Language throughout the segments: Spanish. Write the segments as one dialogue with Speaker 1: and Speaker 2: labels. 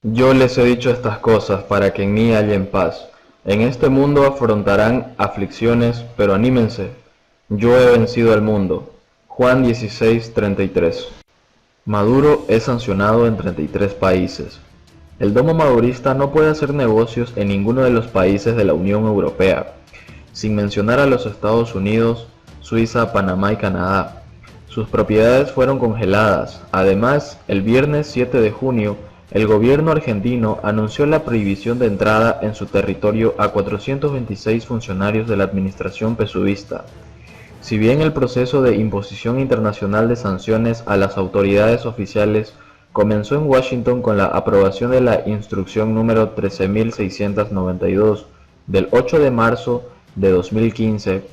Speaker 1: Yo les he dicho estas cosas para que en mí hallen paz. En este mundo afrontarán aflicciones, pero anímense. Yo he vencido al mundo. Juan 16:33. Maduro es sancionado en 33 países. El domo madurista no puede hacer negocios en ninguno de los países de la Unión Europea, sin mencionar a los Estados Unidos, Suiza, Panamá y Canadá. Sus propiedades fueron congeladas. Además, el viernes 7 de junio, el gobierno argentino anunció la prohibición de entrada en su territorio a 426 funcionarios de la administración pesuvista. Si bien el proceso de imposición internacional de sanciones a las autoridades oficiales comenzó en Washington con la aprobación de la Instrucción número 13.692 del 8 de marzo de 2015,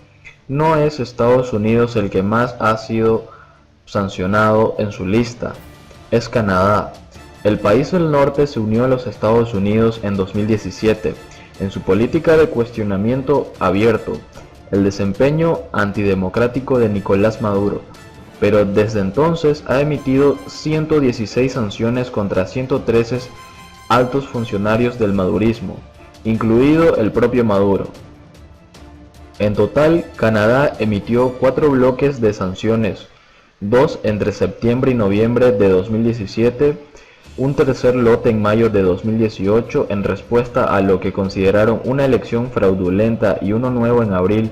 Speaker 1: no es Estados Unidos el que más ha sido sancionado en su lista, es Canadá. El país del norte se unió a los Estados Unidos en 2017 en su política de cuestionamiento abierto, el desempeño antidemocrático de Nicolás Maduro, pero desde entonces ha emitido 116 sanciones contra 113 altos funcionarios del madurismo, incluido el propio Maduro. En total, Canadá emitió 4 bloques de sanciones, 2 entre septiembre y noviembre de 2017, un tercer lote en mayo de 2018 en respuesta a lo que consideraron una elección fraudulenta y uno nuevo en abril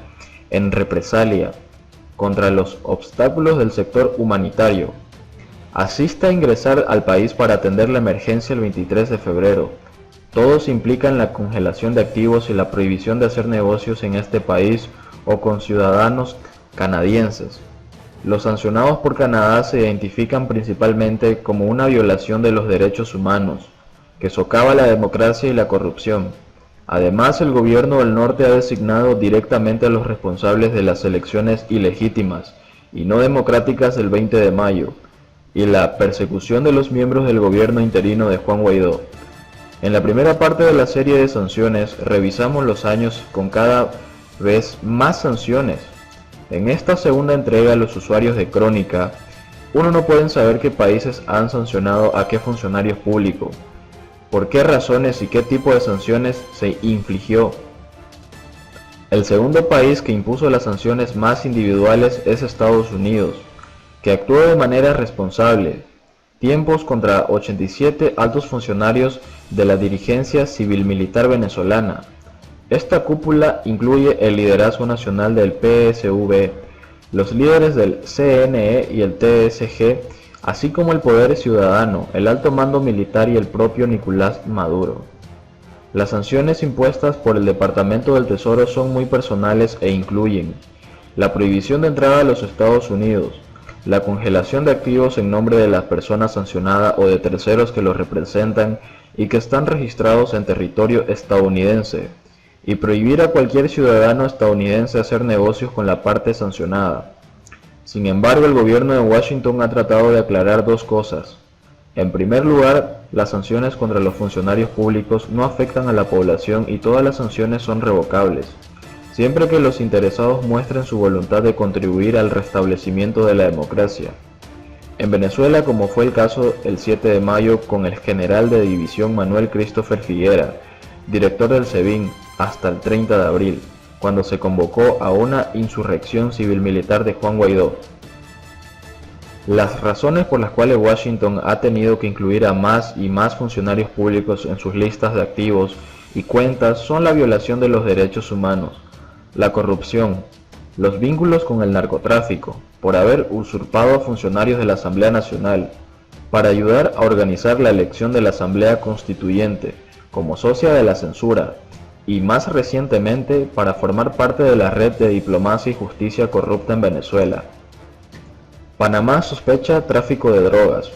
Speaker 1: en represalia contra los obstáculos del sector humanitario. Asiste a ingresar al país para atender la emergencia el 23 de febrero. Todos implican la congelación de activos y la prohibición de hacer negocios en este país o con ciudadanos canadienses. Los sancionados por Canadá se identifican principalmente como una violación de los derechos humanos, que socava la democracia y la corrupción. Además, el gobierno del norte ha designado directamente a los responsables de las elecciones ilegítimas y no democráticas del 20 de mayo, y la persecución de los miembros del gobierno interino de Juan Guaidó. En la primera parte de la serie de sanciones, revisamos los años con cada vez más sanciones. En esta segunda entrega a los usuarios de Crónica, uno no pueden saber qué países han sancionado a qué funcionarios públicos, por qué razones y qué tipo de sanciones se infligió. El segundo país que impuso las sanciones más individuales es Estados Unidos, que actuó de manera responsable. Tiempos contra 87 altos funcionarios de la dirigencia civil-militar venezolana. Esta cúpula incluye el liderazgo nacional del PSV, los líderes del CNE y el TSG, así como el poder ciudadano, el alto mando militar y el propio Nicolás Maduro. Las sanciones impuestas por el Departamento del Tesoro son muy personales e incluyen la prohibición de entrada a los Estados Unidos, la congelación de activos en nombre de la persona sancionada o de terceros que los representan y que están registrados en territorio estadounidense, y prohibir a cualquier ciudadano estadounidense hacer negocios con la parte sancionada. Sin embargo, el gobierno de Washington ha tratado de aclarar dos cosas. En primer lugar, las sanciones contra los funcionarios públicos no afectan a la población y todas las sanciones son revocables, siempre que los interesados muestren su voluntad de contribuir al restablecimiento de la democracia. En Venezuela, como fue el caso el 7 de mayo con el general de división Manuel Christopher Figuera, director del SEBIN, hasta el 30 de abril, cuando se convocó a una insurrección civil-militar de Juan Guaidó. Las razones por las cuales Washington ha tenido que incluir a más y más funcionarios públicos en sus listas de activos y cuentas son la violación de los derechos humanos, la corrupción, los vínculos con el narcotráfico, por haber usurpado a funcionarios de la Asamblea Nacional, para ayudar a organizar la elección de la Asamblea Constituyente, como socia de la censura, y más recientemente para formar parte de la red de diplomacia y justicia corrupta en Venezuela. Panamá sospecha tráfico de drogas.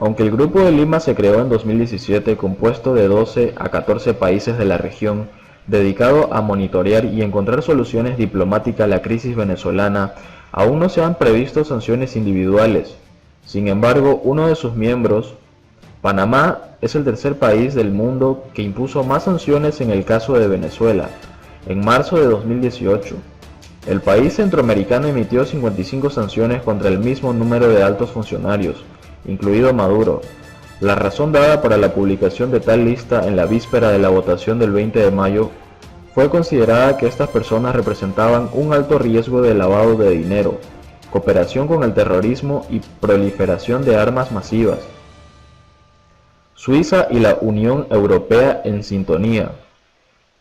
Speaker 1: Aunque el Grupo de Lima se creó en 2017 compuesto de 12 a 14 países de la región, dedicado a monitorear y encontrar soluciones diplomáticas a la crisis venezolana, aún no se han previsto sanciones individuales. Sin embargo, uno de sus miembros, Panamá, es el tercer país del mundo que impuso más sanciones en el caso de Venezuela, en marzo de 2018. El país centroamericano emitió 55 sanciones contra el mismo número de altos funcionarios, incluido Maduro. La razón dada para la publicación de tal lista en la víspera de la votación del 20 de mayo fue considerada que estas personas representaban un alto riesgo de lavado de dinero, cooperación con el terrorismo y proliferación de armas masivas. Suiza y la Unión Europea en sintonía.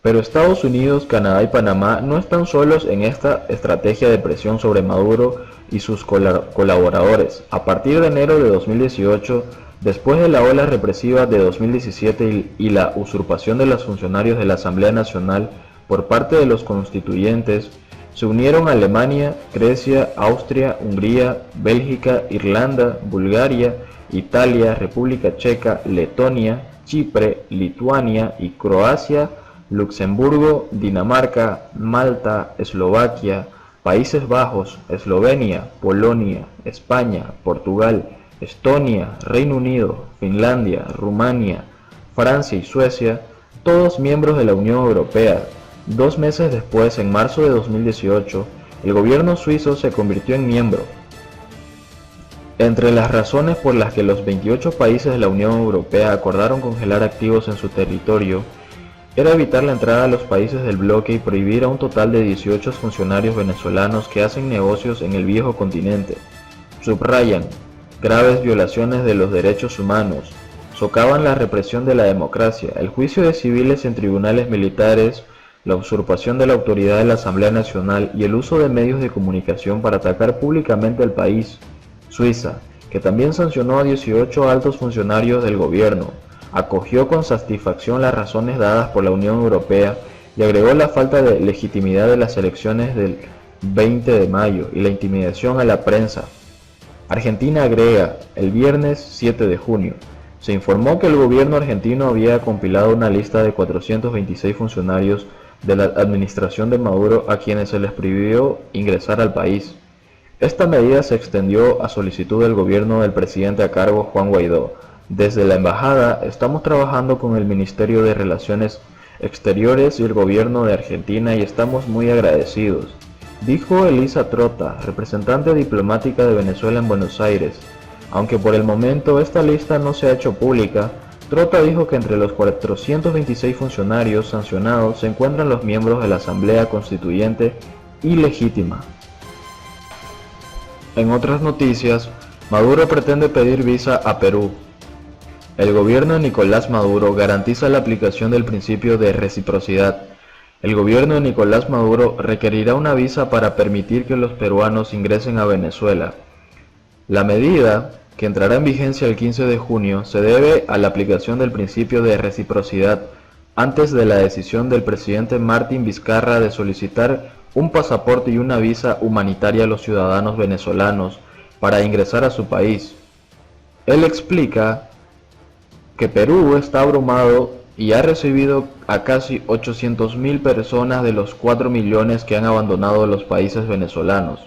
Speaker 1: Pero Estados Unidos, Canadá y Panamá no están solos en esta estrategia de presión sobre Maduro y sus colaboradores. A partir de enero de 2018, después de la ola represiva de 2017 y la usurpación de los funcionarios de la Asamblea Nacional por parte de los constituyentes, se unieron Alemania, Grecia, Austria, Hungría, Bélgica, Irlanda, Bulgaria, Italia, República Checa, Letonia, Chipre, Lituania y Croacia, Luxemburgo, Dinamarca, Malta, Eslovaquia, Países Bajos, Eslovenia, Polonia, España, Portugal, Estonia, Reino Unido, Finlandia, Rumania, Francia y Suecia, todos miembros de la Unión Europea. 2 meses después, en marzo de 2018, el gobierno suizo se convirtió en miembro. Entre las razones por las que los 28 países de la Unión Europea acordaron congelar activos en su territorio era evitar la entrada a los países del bloque y prohibir a un total de 18 funcionarios venezolanos que hacen negocios en el viejo continente. Subrayan graves violaciones de los derechos humanos, socavan la represión de la democracia, el juicio de civiles en tribunales militares, la usurpación de la autoridad de la Asamblea Nacional y el uso de medios de comunicación para atacar públicamente al país. Suiza, que también sancionó a 18 altos funcionarios del gobierno, acogió con satisfacción las razones dadas por la Unión Europea y agregó la falta de legitimidad de las elecciones del 20 de mayo y la intimidación a la prensa. Argentina agrega, el viernes 7 de junio, se informó que el gobierno argentino había compilado una lista de 426 funcionarios de la administración de Maduro a quienes se les prohibió ingresar al país. Esta medida se extendió a solicitud del gobierno del presidente a cargo Juan Guaidó. Desde la embajada estamos trabajando con el Ministerio de Relaciones Exteriores y el gobierno de Argentina y estamos muy agradecidos, dijo Elisa Trota, representante diplomática de Venezuela en Buenos Aires. Aunque por el momento esta lista no se ha hecho pública, Trota dijo que entre los 426 funcionarios sancionados se encuentran los miembros de la Asamblea Constituyente ilegítima. En otras noticias, Maduro pretende pedir visa a Perú. El gobierno de Nicolás Maduro garantiza la aplicación del principio de reciprocidad. El gobierno de Nicolás Maduro requerirá una visa para permitir que los peruanos ingresen a Venezuela. La medida, que entrará en vigencia el 15 de junio, se debe a la aplicación del principio de reciprocidad antes de la decisión del presidente Martín Vizcarra de solicitar un pasaporte y una visa humanitaria a los ciudadanos venezolanos para ingresar a su país. Él explica que Perú está abrumado y ha recibido a casi 800.000 personas de los 4 millones que han abandonado los países venezolanos.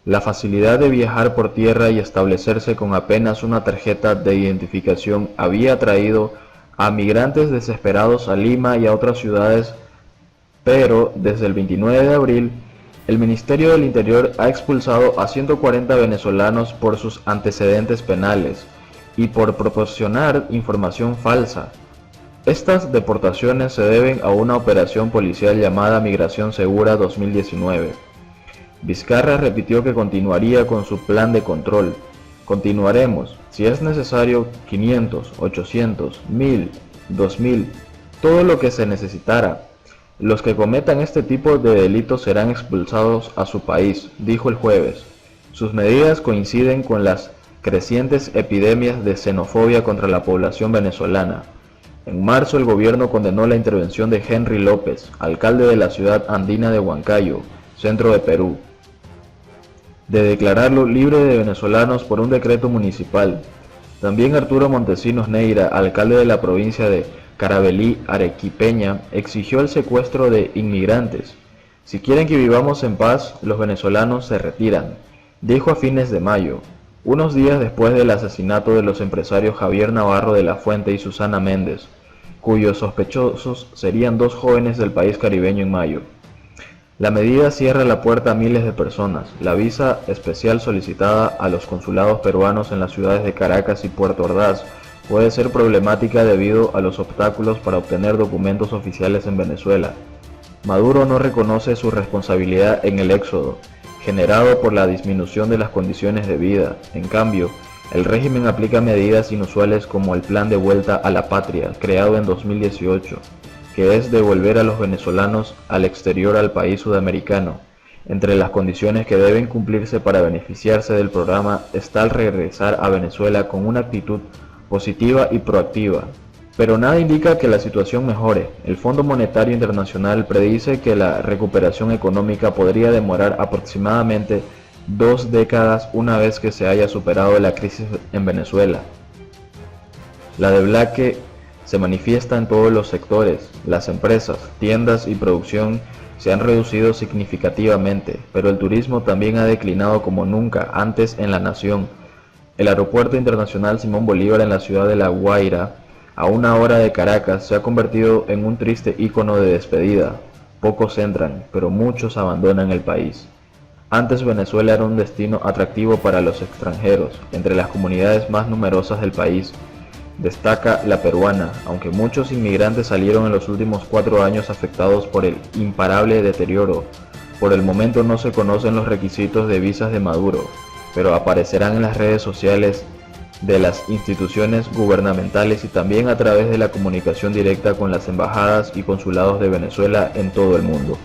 Speaker 1: La facilidad de viajar por tierra y establecerse con apenas una tarjeta de identificación había atraído a migrantes desesperados a Lima y a otras ciudades, pero desde el 29 de abril, el Ministerio del Interior ha expulsado a 140 venezolanos por sus antecedentes penales y por proporcionar información falsa. Estas deportaciones se deben a una operación policial llamada Migración Segura 2019. Vizcarra repitió que continuaría con su plan de control. Continuaremos, si es necesario, 500, 800, 1000, 2000, todo lo que se necesitara. Los que cometan este tipo de delitos serán expulsados a su país, dijo el jueves. Sus medidas coinciden con las crecientes epidemias de xenofobia contra la población venezolana. En marzo el gobierno condenó la intervención de Henry López, alcalde de la ciudad andina de Huancayo, centro de Perú, de declararlo libre de venezolanos por un decreto municipal. También Arturo Montesinos Neira, alcalde de la provincia de Carabalí Arequipeña, exigió el secuestro de inmigrantes. Si quieren que vivamos en paz, los venezolanos se retiran, dijo a fines de mayo, unos días después del asesinato de los empresarios Javier Navarro de la Fuente y Susana Méndez, cuyos sospechosos serían 2 jóvenes del país caribeño en mayo. La medida cierra la puerta a miles de personas. La visa especial solicitada a los consulados peruanos en las ciudades de Caracas y Puerto Ordaz puede ser problemática debido a los obstáculos para obtener documentos oficiales en Venezuela. Maduro no reconoce su responsabilidad en el éxodo, generado por la disminución de las condiciones de vida. En cambio, el régimen aplica medidas inusuales como el Plan de Vuelta a la Patria, creado en 2018, que es devolver a los venezolanos al exterior al país sudamericano. Entre las condiciones que deben cumplirse para beneficiarse del programa está el regresar a Venezuela con una actitud positiva y proactiva. Pero nada indica que la situación mejore. El Fondo Monetario Internacional predice que la recuperación económica podría demorar aproximadamente 2 décadas una vez que se haya superado la crisis en Venezuela. La debacle se manifiesta en todos los sectores. Las empresas, tiendas y producción se han reducido significativamente, pero el turismo también ha declinado como nunca antes en la nación. El Aeropuerto Internacional Simón Bolívar en la ciudad de La Guaira, a una hora de Caracas, se ha convertido en un triste ícono de despedida. Pocos entran, pero muchos abandonan el país. Antes Venezuela era un destino atractivo para los extranjeros. Entre las comunidades más numerosas del país destaca la peruana, aunque muchos inmigrantes salieron en los últimos 4 años afectados por el imparable deterioro. Por el momento no se conocen los requisitos de visas de Maduro, pero aparecerán en las redes sociales de las instituciones gubernamentales y también a través de la comunicación directa con las embajadas y consulados de Venezuela en todo el mundo.